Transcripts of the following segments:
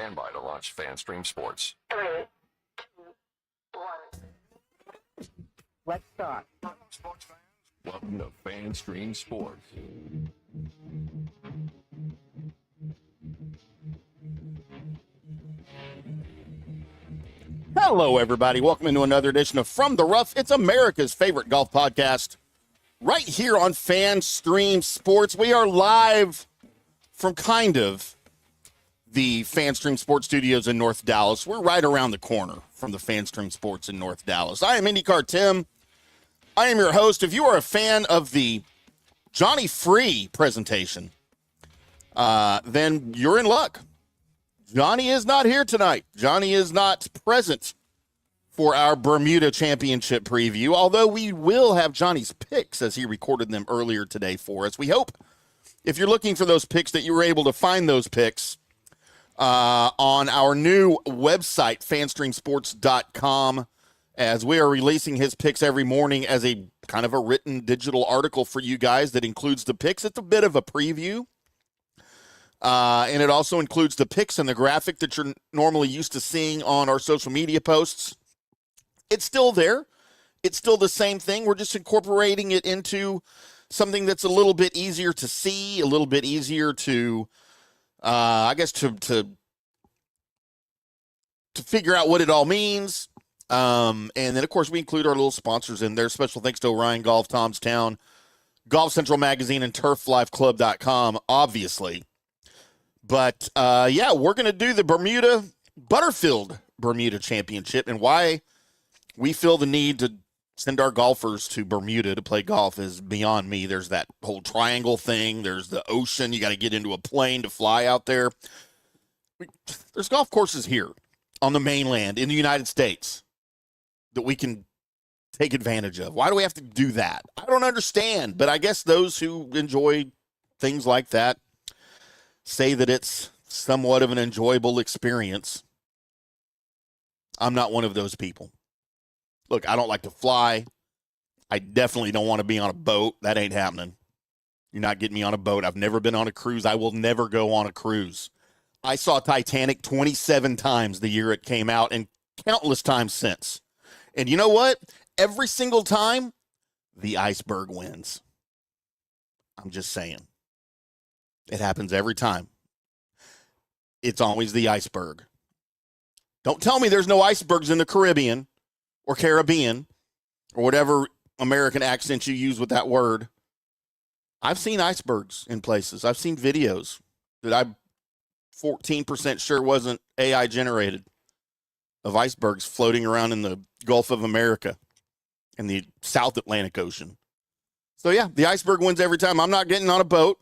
Stand by to launch FanStream Sports. 3, 2, 1. Let's start. Sports fans, welcome to FanStream Sports. Hello, everybody. Welcome into another edition of From the Rough. It's America's favorite golf podcast right here on FanStream Sports. We are live from kind of the FanStream Sports studios in North Dallas. We're right around the corner from the FanStream Sports in North Dallas. I am IndyCarTim. I am your host. If you are a fan of the Johnny Free presentation, then you're in luck. Johnny is not here tonight. Johnny is not present for our Bermuda Championship preview, although we will have Johnny's picks as he recorded them earlier today for us. We hope, if you're looking for those picks, that you were able to find those picks on our new website, fanstreamsports.com, as we are releasing his picks every morning as a kind of a written digital article for you guys that includes the picks. It's a bit of a preview. And it also includes the picks and the graphic that you're normally used to seeing on our social media posts. It's still there. It's still the same thing. We're just incorporating it into something that's a little bit easier to see, a little bit easier to, to figure out what it all means. And then, of course, we include our little sponsors in there. Special thanks to Orion Golf, Tom's Town, Golf Central Magazine, and TurfLifeClub.com, obviously. But, we're going to do the Butterfield Bermuda Championship, and why we feel the need to send our golfers to Bermuda to play golf is beyond me. There's that whole triangle thing. There's the ocean. You got to get into a plane to fly out there. There's golf courses here on the mainland in the United States that we can take advantage of. Why do we have to do that? I don't understand, but I guess those who enjoy things like that say that it's somewhat of an enjoyable experience. I'm not one of those people. Look, I don't like to fly. I definitely don't want to be on a boat. That ain't happening. You're not getting me on a boat. I've never been on a cruise. I will never go on a cruise. I saw Titanic 27 times the year it came out and countless times since. And you know what? Every single time, the iceberg wins. I'm just saying. It happens every time. It's always the iceberg. Don't tell me there's no icebergs in the Caribbean or whatever American accent you use with that word. I've seen icebergs in places. I've seen videos that I'm 14% sure wasn't AI generated of icebergs floating around in the Gulf of America and the South Atlantic Ocean. So, yeah, the iceberg wins every time. I'm not getting on a boat.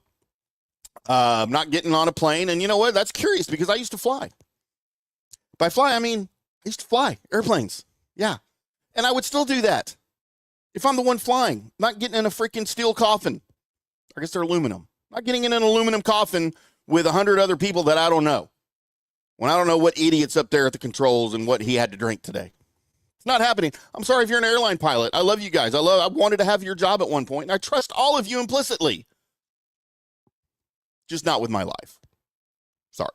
I'm not getting on a plane. And you know what? That's curious because I used to fly. By fly, I mean, I used to fly airplanes. Yeah. And I would still do that if I'm the one flying, not getting in a freaking steel coffin. I guess they're aluminum. Not getting in an aluminum coffin with 100 other people that I don't know. When I don't know what idiot's up there at the controls and what he had to drink today. It's not happening. I'm sorry if you're an airline pilot. I love you guys. I wanted to have your job at one point, and I trust all of you implicitly. Just not with my life. Sorry.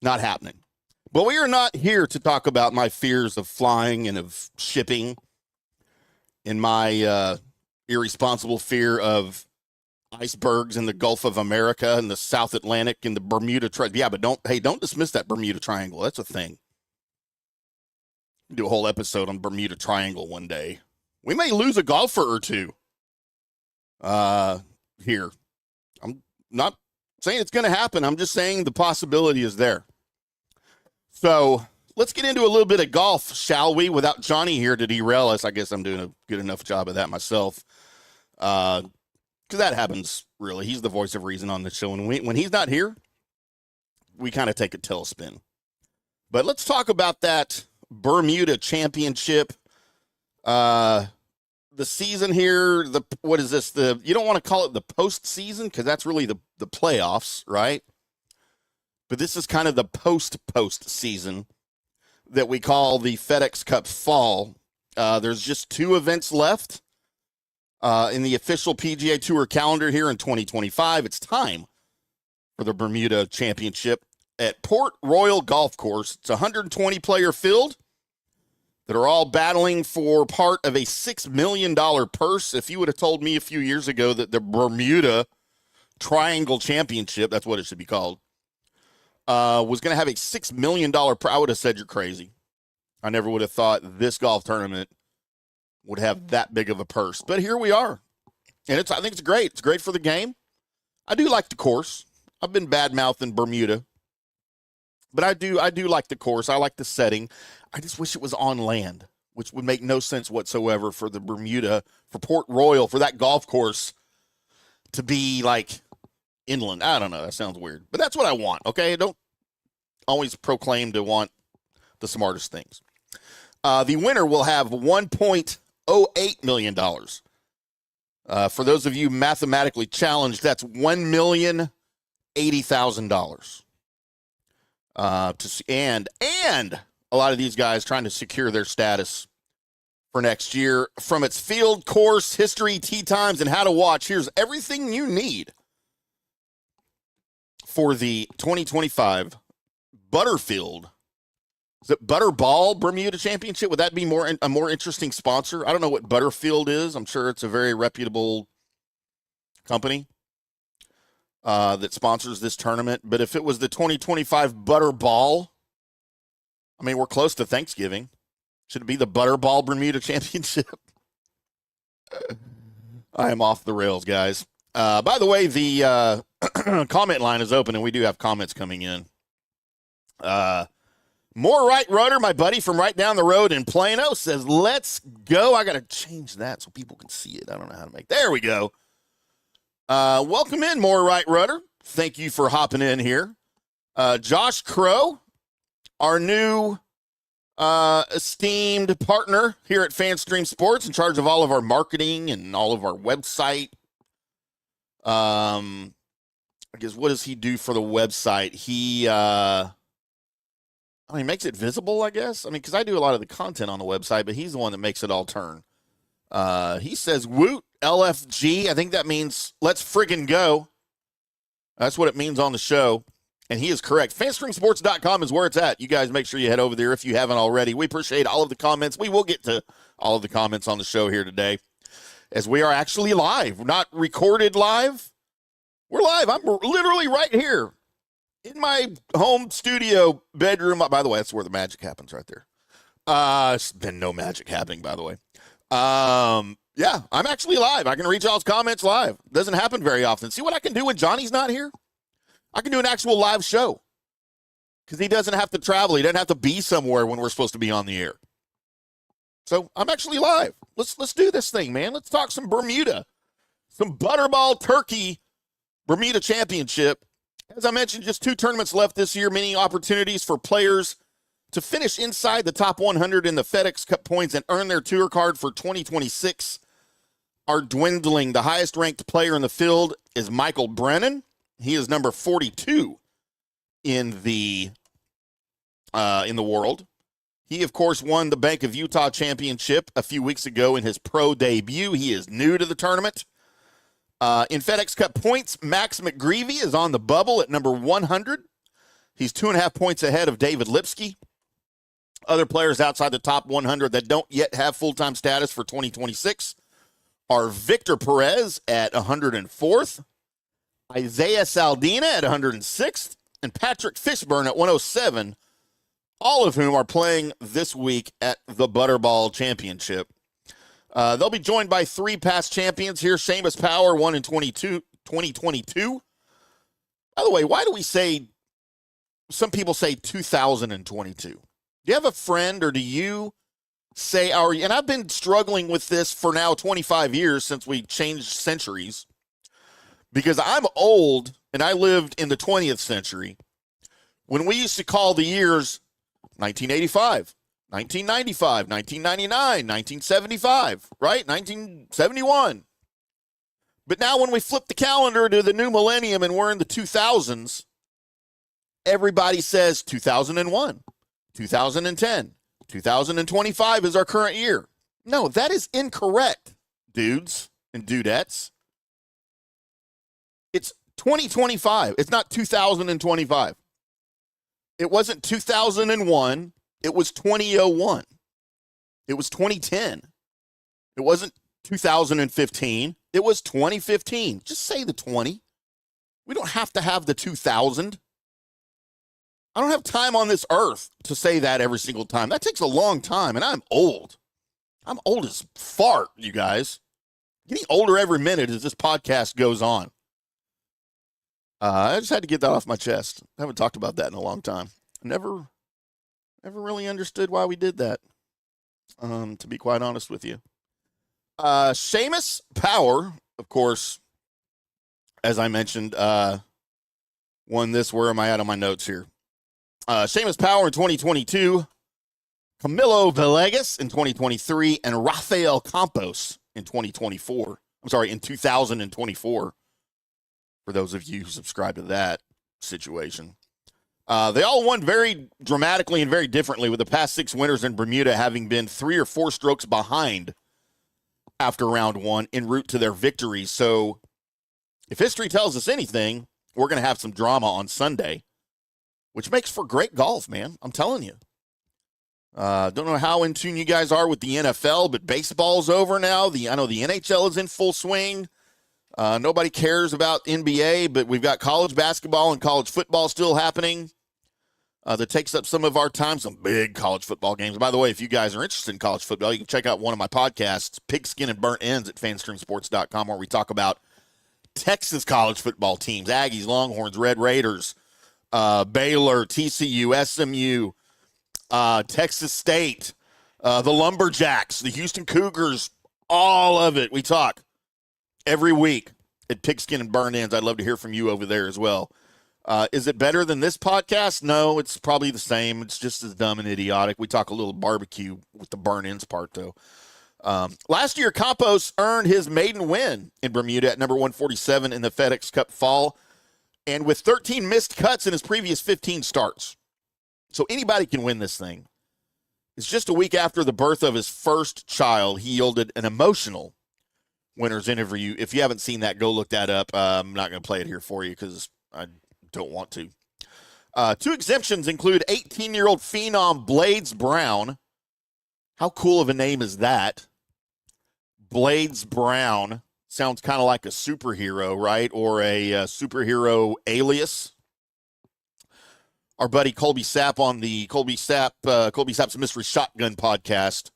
Not happening. But we are not here to talk about my fears of flying and of shipping and my irresponsible fear of icebergs in the Gulf of America and the South Atlantic and the Bermuda Triangle. Yeah, but don't dismiss that Bermuda Triangle. That's a thing. Do a whole episode on Bermuda Triangle one day. We may lose a golfer or two here. I'm not saying it's going to happen. I'm just saying the possibility is there. So let's get into a little bit of golf, shall we? Without Johnny here to derail us, I guess I'm doing a good enough job of that myself. Because that happens, really. He's the voice of reason on the show. And when he's not here, we kind of take a tailspin. But let's talk about that Bermuda Championship. The season here, what is this? You don't want to call it the postseason because that's really the playoffs, right? But this is kind of the post season that we call the FedEx Cup Fall. There's just 2 events left in the official PGA Tour calendar here in 2025. It's time for the Bermuda Championship. at Port Royal Golf Course. It's a 120-player field that are all battling for part of a $6 million purse. If you would have told me a few years ago that the Bermuda Triangle Championship, that's what it should be called, was going to have a $6 million purse, I would have said you're crazy. I never would have thought this golf tournament would have that big of a purse. But here we are. And I think it's great. It's great for the game. I do like the course. I've been bad-mouthing Bermuda. But I do like the course. I like the setting. I just wish it was on land, which would make no sense whatsoever for the Bermuda, for Port Royal, for that golf course to be like inland. I don't know. That sounds weird. But that's what I want, okay? Don't always proclaim to want the smartest things. The winner will have $1.08 million. For those of you mathematically challenged, that's $1,080,000. And a lot of these guys trying to secure their status for next year. From its field, course, history, tee times, and how to watch, here's everything you need for the 2025 Butterfield. Is it Butterball Bermuda Championship? Would that be a more interesting sponsor? I don't know what Butterfield is. I'm sure it's a very reputable company that sponsors this tournament. But if it was the 2025 Butterball, I mean, we're close to Thanksgiving. Should it be the Butterball Bermuda Championship? I am off the rails, guys. By the way, the comment line is open, and we do have comments coming in. More Right Rudder, my buddy from right down the road in Plano, says, let's go. I got to change that so people can see it. I don't know how to make. There we go. Welcome in, More Right Rudder. Thank you for hopping in here. Josh Crow, our new esteemed partner here at FanStream Sports, in charge of all of our marketing and all of our website. I guess, what does he do for the website? He makes it visible, I guess. I mean, because I do a lot of the content on the website, but he's the one that makes it all turn. He says, woot, LFG. I think that means let's friggin' go. That's what it means on the show. And he is correct. FanStreamSports.com is where it's at. You guys make sure you head over there if you haven't already. We appreciate all of the comments. We will get to all of the comments on the show here today, as we are actually live. We're not recorded live. We're live. I'm literally right here in my home studio bedroom. By the way, that's where the magic happens right there. It's been no magic happening, by the way. Yeah, I'm actually live. I can read y'all's comments live. Doesn't happen very often. See what I can do when Johnny's not here? I can do an actual live show because he doesn't have to travel. He doesn't have to be somewhere when we're supposed to be on the air. So I'm actually live. Let's do this thing, man. Let's talk some Bermuda, some Butterball Turkey Bermuda Championship. As I mentioned, just 2 tournaments left this year, many opportunities for players to finish inside the top 100 in the FedEx Cup points and earn their tour card for 2026 are dwindling. The highest ranked player in the field is Michael Brennan. He is number 42 in the world. He, of course, won the Bank of Utah Championship a few weeks ago in his pro debut. He is new to the tournament. In FedEx Cup points, Max McGreevy is on the bubble at number 100. He's 2.5 points ahead of David Lipsky. Other players outside the top 100 that don't yet have full-time status for 2026 are Victor Perez at 104th, Isaiah Saldina at 106th, and Patrick Fishburne at 107, all of whom are playing this week at the Butterball Championship. They'll be joined by 3 past champions here. Seamus Power won in 2022. By the way, why do we say, some people say 2022? Do you have a friend, or do you say our, and I've been struggling with this for now 25 years since we changed centuries, because I'm old and I lived in the 20th century when we used to call the years 1985, 1995, 1999, 1975, right? 1971. But now when we flip the calendar to the new millennium and we're in the 2000s, everybody says 2001, 2010, 2025 is our current year. No, that is incorrect, dudes and dudettes. It's 2025. It's not 2025. It wasn't 2001. It was 2001. It was 2010. It wasn't 2015. It was 2015. Just say the 20. We don't have to have the 2000. I don't have time on this earth to say that every single time. That takes a long time, and I'm old. I'm old as fart, you guys. Getting older every minute as this podcast goes on. I just had to get that off my chest. I haven't talked about that in a long time. Never really understood why we did that, to be quite honest with you. Seamus Power, of course, as I mentioned, won this. Where am I at on my notes here? Seamus Power in 2022, Camilo Villegas in 2023, and Rafael Campos in 2024. I'm sorry, in 2024, for those of you who subscribe to that situation. They all won very dramatically and very differently, with the past 6 winners in Bermuda having been 3 or 4 strokes behind after round 1 en route to their victories. So if history tells us anything, we're going to have some drama on Sunday, which makes for great golf, man. I'm telling you. Don't know how in tune you guys are with the NFL, but baseball's over now. I know the NHL is in full swing. Nobody cares about NBA, but we've got college basketball and college football still happening. That takes up some of our time. Some big college football games. By the way, if you guys are interested in college football, you can check out one of my podcasts, Pigskin and Burnt Ends, at fanstreamsports.com, where we talk about Texas college football teams: Aggies, Longhorns, Red Raiders, Baylor, TCU, SMU, Texas State, the Lumberjacks, the Houston Cougars, all of it. We talk every week at Pigskin and Burn Ends. I'd love to hear from you over there as well. Is it better than this podcast? No, it's probably the same. It's just as dumb and idiotic. We talk a little barbecue with the burn ends part, though. Last year, Campos earned his maiden win in Bermuda at number 147 in the FedEx Cup Fall, and with 13 missed cuts in his previous 15 starts. So anybody can win this thing. It's just a week after the birth of his first child. He yielded an emotional winner's interview. If you haven't seen that, go look that up. I'm not going to play it here for you because I don't want to. 2 exemptions include 18-year-old phenom Blades Brown. How cool of a name is that? Blades Brown. Sounds kind of like a superhero, right? Or a superhero alias. Our buddy Colby Sapp on the Colby Sapp's Mystery Shotgun podcast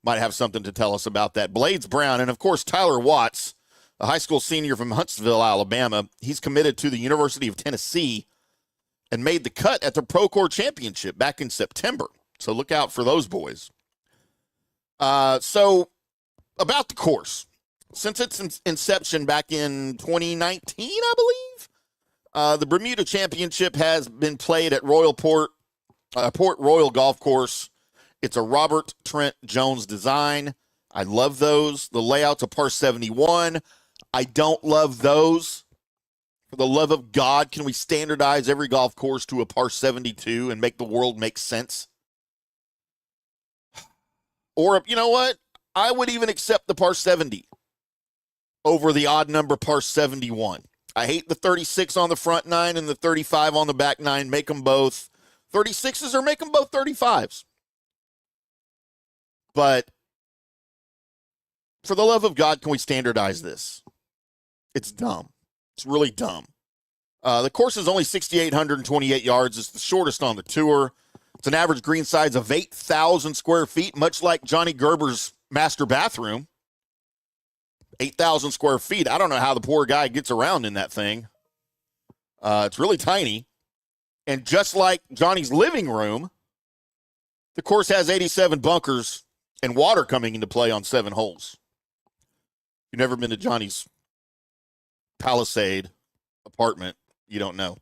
might have something to tell us about that. Blades Brown, and of course Tyler Watts, a high school senior from Huntsville, Alabama. He's committed to the University of Tennessee and made the cut at the Procore Championship back in September. So look out for those boys. So about the course. Since its inception back in 2019, I believe, the Bermuda Championship has been played at Port Royal Golf Course. It's a Robert Trent Jones design. I love those. The layout's a par 71. I don't love those. For the love of God, can we standardize every golf course to a par 72 and make the world make sense? Or, you know what? I would even accept the par 70 over the odd number par 71. I hate the 36 on the front 9 and the 35 on the back 9. Make them both 36s or make them both 35s. But for the love of God, can we standardize this? It's dumb. It's really dumb. The course is only 6,828 yards. It's the shortest on the tour. It's an average green size of 8,000 square feet, much like Johnny Gerber's master bathroom. 8,000 square feet. I don't know how the poor guy gets around in that thing. It's really tiny. And just like Johnny's living room, the course has 87 bunkers and water coming into play on 7 holes. If you've never been to Johnny's Palisade apartment, you don't know.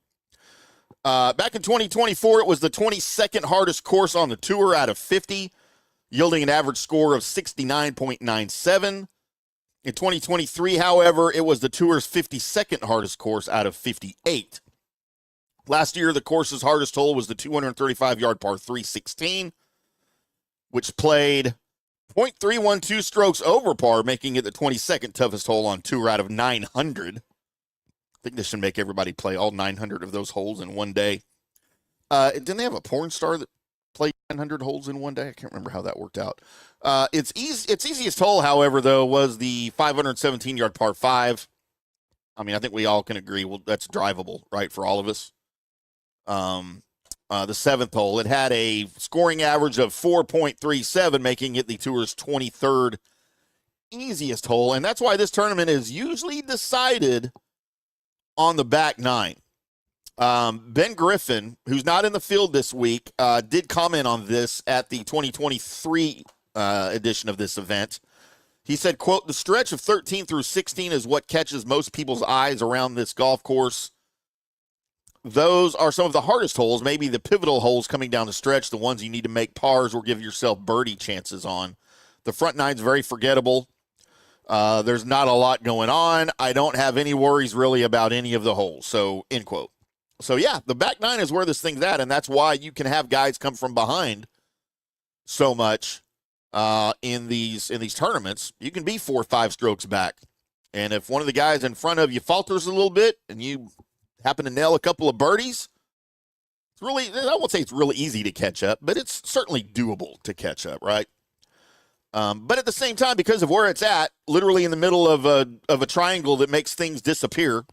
Back in 2024, it was the 22nd hardest course on the tour out of 50, yielding an average score of 69.97. In 2023, however, it was the tour's 52nd hardest course out of 58. Last year, the course's hardest hole was the 235-yard par 316, which played .312 strokes over par, making it the 22nd toughest hole on tour out of 900. I think this should make everybody play all 900 of those holes in one day. Didn't they have a porn star that played 900 holes in one day? I can't remember how that worked out. Its easiest hole, however, though, was the 517-yard par 5. I mean, I think we all can agree, well, that's drivable, right, for all of us. The 7th hole, it had a scoring average of 4.37, making it the tour's 23rd easiest hole, and that's why this tournament is usually decided on the back 9. Ben Griffin, who's not in the field this week, did comment on this at the 2023 edition of this event. He said, quote, "The stretch of 13 through 16 is what catches most people's eyes around this golf course. Those are some of the hardest holes, maybe the pivotal holes coming down the stretch, the ones you need to make pars or give yourself birdie chances on. The front 9's very forgettable. There's not a lot going on. I don't have any worries really about any of the holes." So, end quote. So, yeah, the back 9 is where this thing's at, and that's why you can have guys come from behind so much in these tournaments. You can be 4 or 5 strokes back. And if one of the guys in front of you falters a little bit and you happen to nail a couple of birdies, it's really, I won't say it's really easy to catch up, but it's certainly doable to catch up, right? But at the same time, because of where it's at, literally in the middle of a triangle that makes things disappear,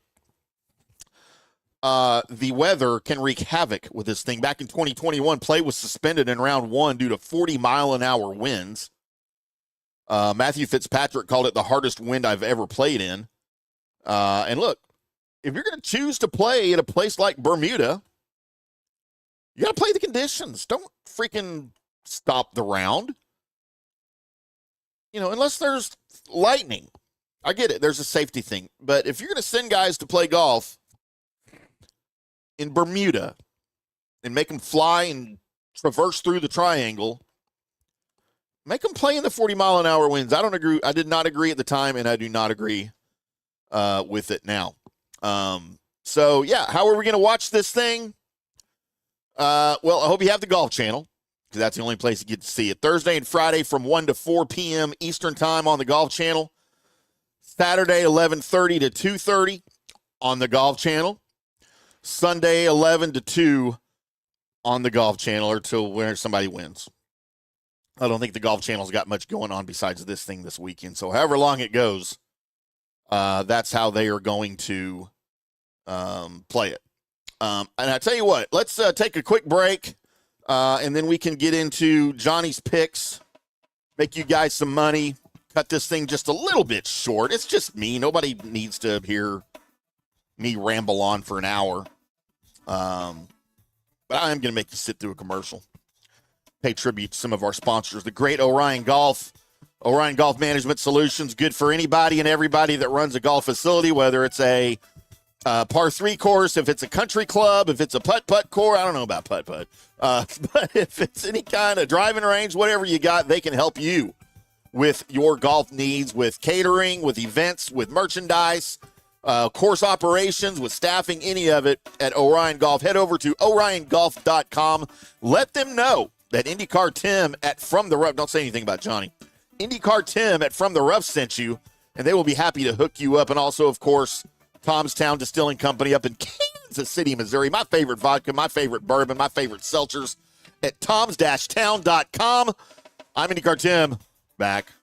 the weather can wreak havoc with this thing. Back in 2021, play was suspended in round 1 due to 40-mile-an-hour winds. Matthew Fitzpatrick called it the hardest wind I've ever played in. And look, if you're going to choose to play at a place like Bermuda, you got to play the conditions. Don't freaking stop the round. You know, unless there's lightning. I get it. There's a safety thing. But if you're going to send guys to play golf in Bermuda and make them fly and traverse through the triangle, make them play in the 40-mile-an-hour winds. I don't agree. I did not agree at the time, and I do not agree with it now. So, yeah, how are we going to watch this thing? Well, I hope you have the Golf Channel, because that's the only place you get to see it. Thursday and Friday from 1 to 4 p.m. Eastern Time on the Golf Channel. Saturday, 11:30 to 2:30 on the Golf Channel. Sunday, 11 to 2 on the Golf Channel, or till where somebody wins. I don't think the Golf Channel's got much going on besides this thing this weekend. So however long it goes, that's how they are going to play it. And I tell you what, let's take a quick break, and then we can get into Johnny's picks, make you guys some money, cut this thing just a little bit short. It's just me. Nobody needs to hear me ramble on for an hour. But I am going to make you sit through a commercial. Pay tribute to some of our sponsors. The great Orion Golf. Orion Golf Management Solutions, good for anybody and everybody that runs a golf facility, whether it's a par 3 course, if it's a country club, if it's a putt-putt course. I don't know about putt-putt. But if it's any kind of driving range, whatever you got, they can help you with your golf needs, with catering, with events, with merchandise, course operations, with staffing, any of it at Orion Golf. Head over to oriongolf.com. Let them know that IndyCarTim at From the Rough, don't say anything about Johnny, IndyCarTim at From the Rough sent you, and they will be happy to hook you up. And also, of course, Tom's Town Distilling Company up in Kansas City, Missouri. My favorite vodka, my favorite bourbon, my favorite seltzers at toms-town.com. I'm IndyCarTim. Back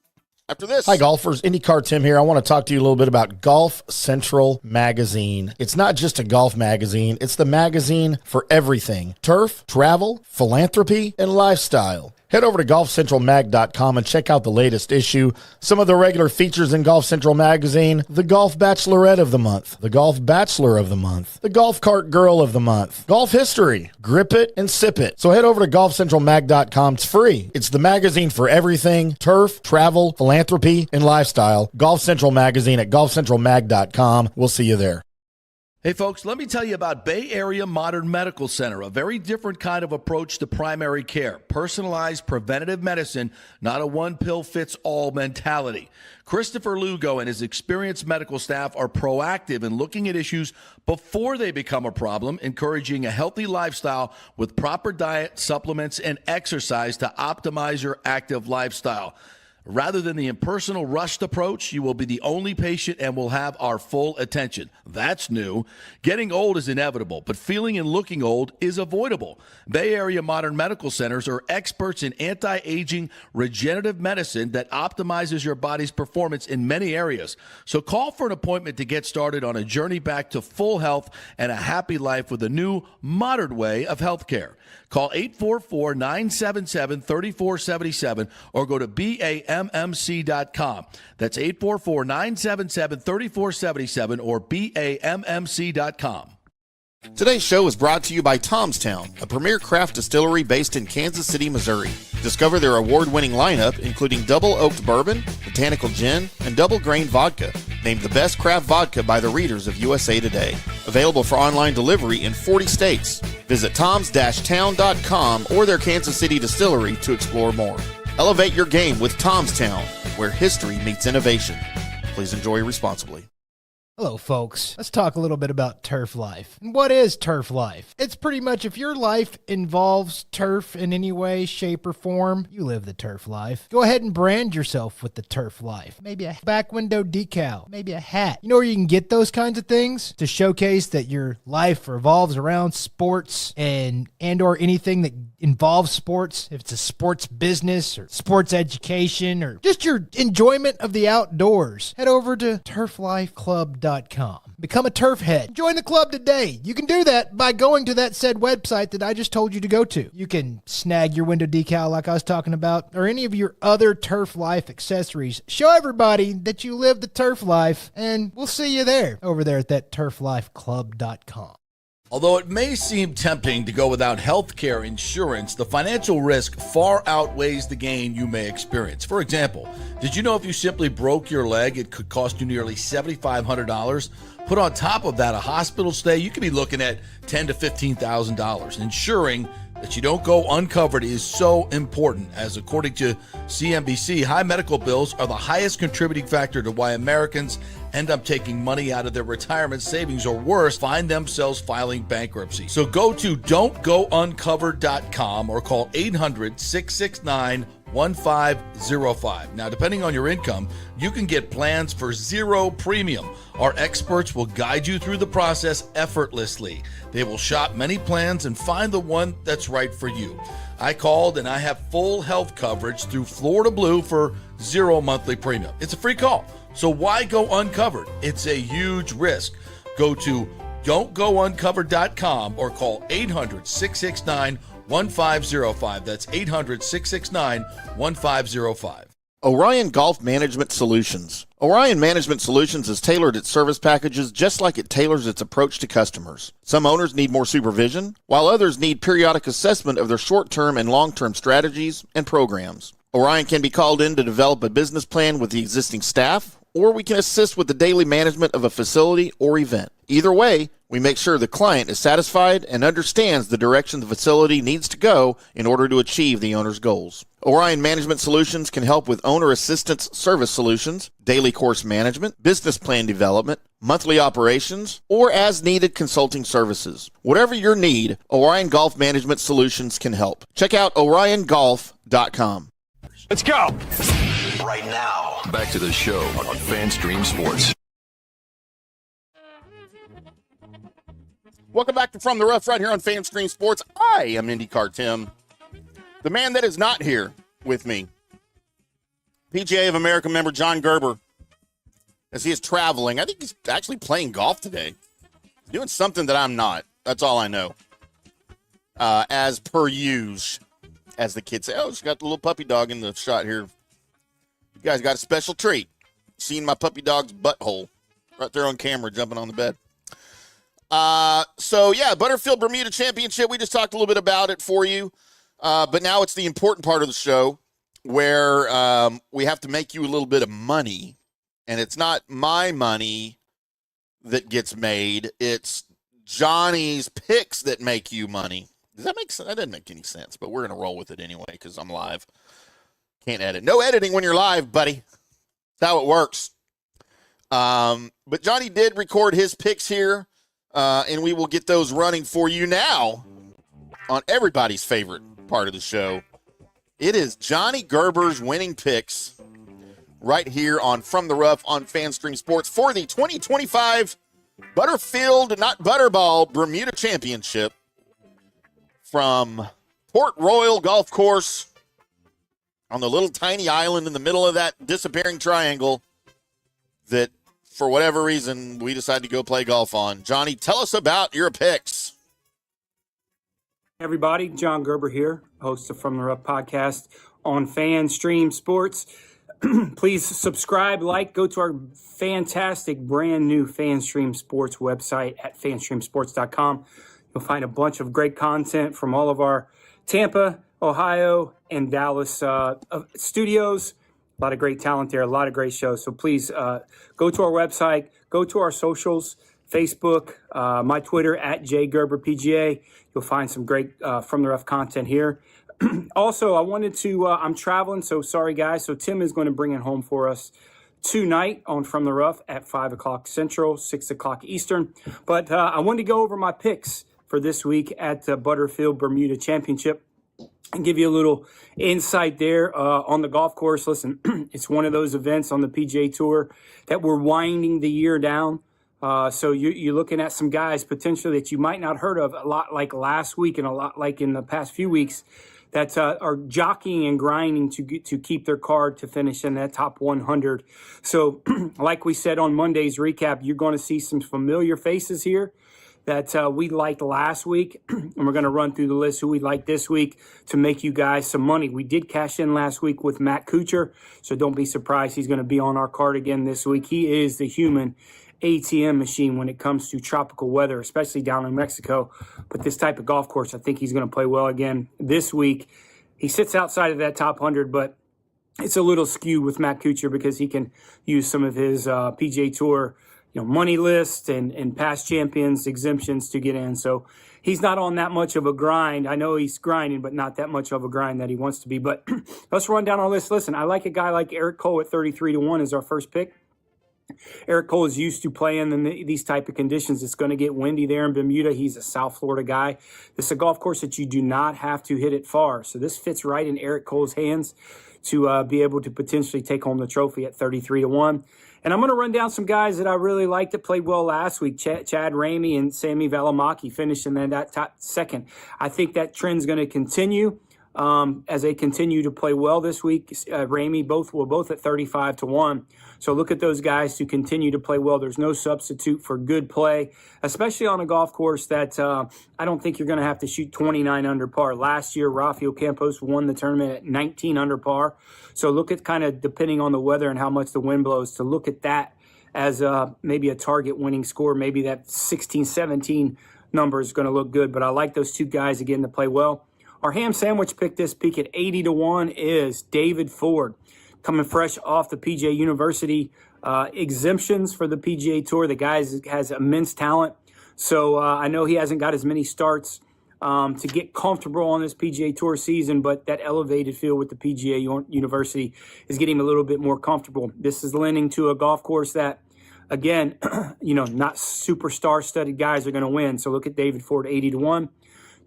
after this. Hi, golfers. IndyCarTim here. I want to talk to you a little bit about Golf Central Magazine. It's not just a golf magazine. It's the magazine for everything. Turf, travel, philanthropy, and lifestyle. Head over to golfcentralmag.com and check out the latest issue. Some of the regular features in Golf Central Magazine: the Golf Bachelorette of the Month, the Golf Bachelor of the Month, the Golf Cart Girl of the Month, Golf History, Grip It and Sip It. So head over to golfcentralmag.com. It's free. It's the magazine for everything: turf, travel, philanthropy, and lifestyle. Golf Central Magazine at golfcentralmag.com. We'll see you there. Hey folks, let me tell you about Bay Area Modern Medical Center, a very different kind of approach to primary care. Personalized preventative medicine, not a one-pill-fits-all mentality. Christopher Lugo and his experienced medical staff are proactive in looking at issues before they become a problem, encouraging a healthy lifestyle with proper diet, supplements, and exercise to optimize your active lifestyle. Rather than the impersonal, rushed approach, you will be the only patient and will have our full attention. That's new. Getting old is inevitable, but feeling and looking old is avoidable. Bay Area Modern Medical Centers are experts in anti-aging regenerative medicine that optimizes your body's performance in many areas. So call for an appointment to get started on a journey back to full health and a happy life with a new, modern way of healthcare. Call 844-977-3477 or go to BAMMC.com. That's 844-977-3477 or BAMMC.com. Today's show is brought to you by Tomstown, a premier craft distillery based in Kansas City, Missouri. Discover their award-winning lineup, including double oaked bourbon, botanical gin, and double grain vodka, named the best craft vodka by the readers of USA Today. Available for online delivery in 40 states. Visit toms-town.com or their Kansas City distillery to explore more. Elevate your game with Tomstown, where history meets innovation. Please enjoy responsibly. Hello, folks. Let's talk a little bit about turf life. And what is turf life? It's pretty much if your life involves turf in any way, shape, or form, you live the turf life. Go ahead and brand yourself with the turf life. Maybe a back window decal, maybe a hat. You know where you can get those kinds of things? To showcase that your life revolves around sports and or anything that involves sports. If it's a sports business or sports education or just your enjoyment of the outdoors, head over to turflifeclub.com. Become a turf head. Join the club today. You can do that by going to that said website that I just told you to go to. You can snag your window decal like I was talking about or any of your other turf life accessories. Show everybody that you live the turf life, and we'll see you there over there at that turflifeclub.com. Although it may seem tempting to go without health care insurance, the financial risk far outweighs the gain you may experience. For example, did you know if you simply broke your leg, it could cost you nearly $7,500? Put on top of that a hospital stay, you could be looking at $10,000 to $15,000. Ensuring that you don't go uncovered is so important, as according to CNBC, high medical bills are the highest contributing factor to why Americans end up taking money out of their retirement savings or worse, find themselves filing bankruptcy. So go to don'tgouncovered.com or call 800-669-1505. Now, depending on your income, you can get plans for zero premium. Our experts will guide you through the process effortlessly. They will shop many plans and find the one that's right for you. I called and I have full health coverage through Florida Blue for zero monthly premium. It's a free call. So why go uncovered? It's a huge risk. Go to don'tgouncovered.com or call 800-669-1505. That's 800-669-1505. Orion Golf Management Solutions. Orion Management Solutions has tailored its service packages just like it tailors its approach to customers. Some owners need more supervision, while others need periodic assessment of their short-term and long-term strategies and programs. Orion can be called in to develop a business plan with the existing staff, or we can assist with the daily management of a facility or event. Either way, we make sure the client is satisfied and understands the direction the facility needs to go in order to achieve the owner's goals. Orion Management Solutions can help with owner assistance service solutions, daily course management, business plan development, monthly operations, or as-needed consulting services. Whatever your need, Orion Golf Management Solutions can help. Check out oriongolf.com. Let's go. Right now. Back to the show on FanStream Sports. Welcome back to From the Rough right here on FanStream Sports. I am IndyCarTim. The man that is not here with me, PGA of America member John Gerber, as he is traveling. I think he's actually playing golf today. He's doing something that I'm not. That's all I know. As per usual, as the kids say. Oh, she's got the little puppy dog in the shot here. You guys got a special treat. Seeing my puppy dog's butthole right there on camera jumping on the bed. Butterfield Bermuda Championship. We just talked a little bit about it for you. But now it's the important part of the show where we have to make you a little bit of money. And it's not my money that gets made. It's Johnny's picks that make you money. Does that make sense? That doesn't make any sense, but we're going to roll with it anyway because I'm live. Can't edit. No editing when you're live, buddy. That's how it works. But Johnny did record his picks here, and we will get those running for you now on everybody's favorite part of the show. It is Johnny Gerber's winning picks right here on From the Rough on FanStream Sports for the 2025 Butterfield, not Butterball, Bermuda Championship from Port Royal Golf Course on the little tiny island in the middle of that disappearing triangle that, for whatever reason, we decided to go play golf on. Johnny, tell us about your picks. Everybody, John Gerber here, host of From the Rough podcast on FanStream Sports. Please subscribe, go to our fantastic brand new FanStream Sports website at fanstreamsports.com. You'll find a bunch of great content from all of our Tampa, Ohio, and Dallas studios. A lot of great talent there, a lot of great shows. So please go to our website, go to our socials, Facebook, my Twitter at JGerberPGA. You'll find some great From the Rough content here. Also, I wanted to, I'm traveling, so sorry guys. So Timm is going to bring it home for us tonight on From the Rough at 5 o'clock Central, 6 o'clock Eastern. But I wanted to go over my picks for this week at the Butterfield Bermuda Championship and give you a little insight there on the golf course. Listen, it's one of those events on the PGA Tour that we're winding the year down. So you're looking at some guys potentially that you might not heard of, a lot like last week and a lot like in the past few weeks, that are jockeying and grinding to keep their card to finish in that top 100. So like we said on Monday's recap, you're going to see some familiar faces here that we liked last week, and we're going to run through the list who we like this week to make you guys some money. We did cash in last week with Matt Kuchar, so don't be surprised he's going to be on our card again this week. He is the human ATM machine when it comes to tropical weather, especially down in Mexico. But this type of golf course, I think he's going to play well again this week. He sits outside of that top 100, but it's a little skewed with Matt Kuchar because he can use some of his PGA Tour money list and past champions exemptions to get in. So he's not on that much of a grind. I know he's grinding, but not that much of a grind that he wants to be. But let's run down our list. Listen, I like a guy like Eric Cole at 33-1 as our first pick. Eric Cole is used to playing in these type of conditions. It's going to get windy there in Bermuda. He's a South Florida guy. This is a golf course that you do not have to hit it far. So this fits right in Eric Cole's hands to be able to potentially take home the trophy at 33-1. And I'm going to run down some guys that I really liked that played well last week. Chad Ramey and Sami Valimaki finishing in that top second. I think that trend's going to continue as they continue to play well this week. Ramey both at 35-1. So look at those guys who continue to play well. There's no substitute for good play, especially on a golf course that I don't think you're going to have to shoot 29 under par. Last year, Rafael Campos won the tournament at 19 under par. So look at kind of depending on the weather and how much the wind blows to look at that as maybe a target winning score. Maybe that 16, 17 number is going to look good. But I like those two guys again to play well. Our ham sandwich pick this week at 80-1 is David Ford, coming fresh off the PGA University exemptions for the PGA Tour. The guy has immense talent. So I know he hasn't got as many starts to get comfortable on this PGA Tour season, but that elevated feel with the PGA University is getting him a little bit more comfortable. This is lending to a golf course that, again, not superstar studded guys are going to win. So look at David Ford, 80-1.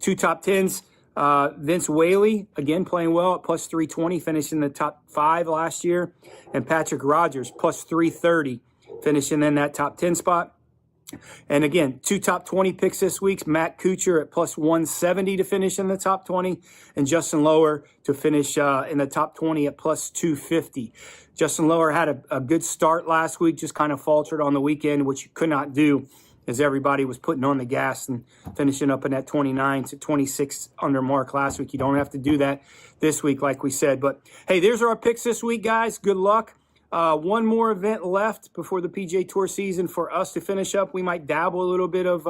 Two top tens. Vince Whaley, again, playing well at plus 320, finishing the top 5 last year. And Patrick Rogers, plus 330, finishing in that top 10 spot. And again, two top 20 picks this week. Matt Kuchar at plus 170 to finish in the top 20. And Justin Lower to finish in the top 20 at plus 250. Justin Lower had a good start last week, just kind of faltered on the weekend, which you could not do, as everybody was putting on the gas and finishing up in that 29 to 26 under mark last week. You don't have to do that this week, like we said. But, hey, there's our picks this week, guys. Good luck. One more event left before the PGA Tour season for us to finish up. We might dabble a little bit of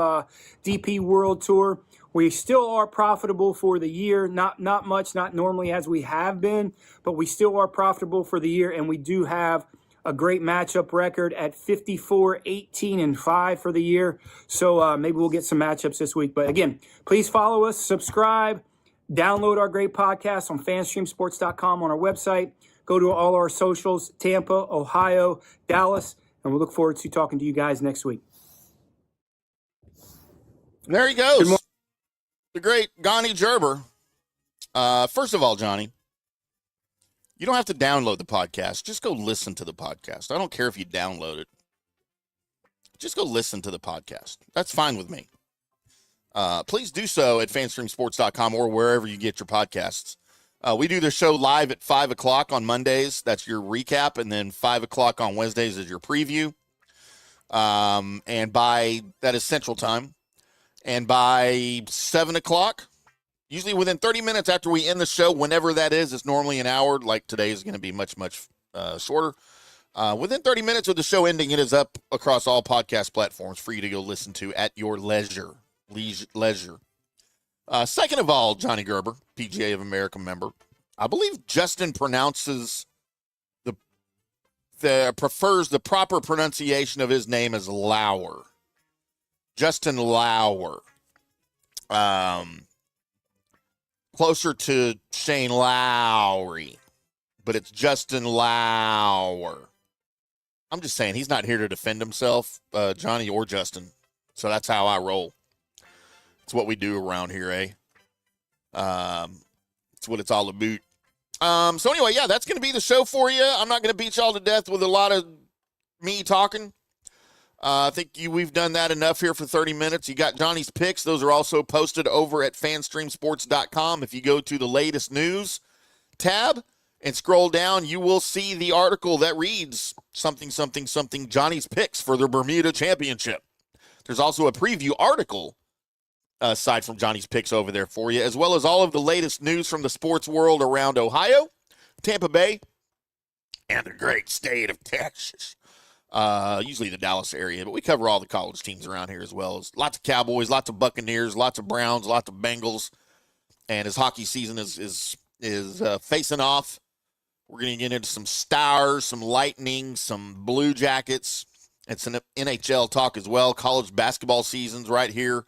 DP World Tour. We still are profitable for the year. Not much, not normally as we have been, but we still are profitable for the year, and we do have a great matchup record at 54, 18, and 5 for the year. So maybe we'll get some matchups this week. But again, please follow us, subscribe, download our great podcast on fanstreamsports.com on our website. Go to all our socials, Tampa, Ohio, Dallas, and we'll look forward to talking to you guys next week. There he goes. The great Johnny Gerber. First of all, Johnny, You don't have to download the podcast. Just go listen to the podcast. I don't care if you download it. Just go listen to the podcast. That's fine with me. Please do so at fanstreamsports.com or wherever you get your podcasts. We do the show live at 5 o'clock on Mondays. That's your recap. And then 5 o'clock on Wednesdays is your preview. And that is Central Time. And by 7 o'clock, usually within 30 minutes after we end the show, whenever that is, it's normally an hour. Like today is going to be much, much shorter. Within 30 minutes of the show ending, it is up across all podcast platforms for you to go listen to at your leisure. Second of all, Johnny Gerber, PGA of America member. I believe Justin pronounces prefers the proper pronunciation of his name as Lauer. Justin Lauer. Closer to Shane Lowry, but it's Justin Lauer. I'm just saying he's not here to defend himself, Johnny or Justin. So that's how I roll. It's what we do around here, eh? It's what it's all about. So anyway, yeah, that's going to be the show for you. I'm not going to beat y'all to death with a lot of me talking. I think we've done that enough here for 30 minutes. You got Johnny's picks. Those are also posted over at fanstreamsports.com. If you go to the latest news tab and scroll down, you will see the article that reads something, Johnny's picks for the Bermuda Championship. There's also a preview article aside from Johnny's picks over there for you, as well as all of the latest news from the sports world around Ohio, Tampa Bay, and the great state of Texas. Usually the Dallas area, but we cover all the college teams around here as well. As lots of Cowboys, lots of Buccaneers, lots of Browns, lots of Bengals. And as hockey season is facing off, we're going to get into some Stars, some Lightning, some Blue Jackets, and some NHL talk as well. College basketball season's right here.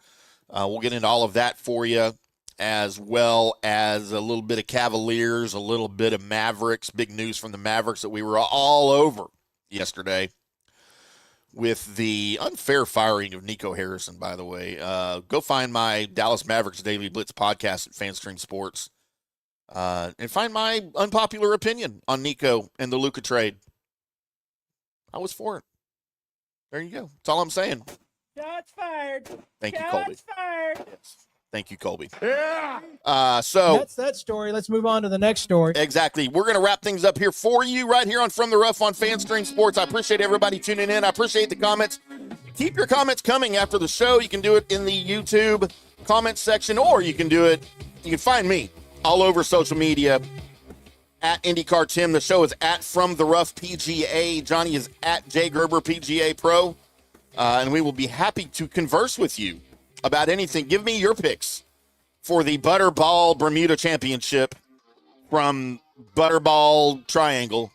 We'll get into all of that for you, as well as a little bit of Cavaliers, a little bit of Mavericks. Big news from the Mavericks that we were all over yesterday with the unfair firing of Nico Harrison, by the way. Go find my Dallas Mavericks Daily Blitz podcast at Fanstream Sports and find my unpopular opinion on Nico and the Luka trade. I was for it. There you go. That's all I'm saying. Shots fired. Thank you, Colby. Shots fired. Yes. Thank you, Colby. Yeah. So That's that story. Let's move on to the next story. exactly. We're going to wrap things up here for you right here on From the Rough on Fanstream Sports. I appreciate everybody tuning in. I appreciate the comments. Keep your comments coming after the show. You can do it in the YouTube comments section, or you can find me all over social media at IndyCarTim. The show is at From the Rough PGA. Johnny is at J Gerber PGA Pro. And we will be happy to converse with you about anything. Give me your picks for the Butterball Bermuda Championship from Butterball Triangle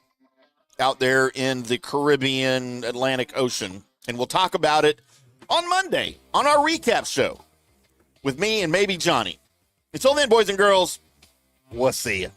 out there in the Caribbean Atlantic Ocean. And we'll talk about it on Monday on our recap show with me and maybe Johnny. Until then, boys and girls, we'll see you.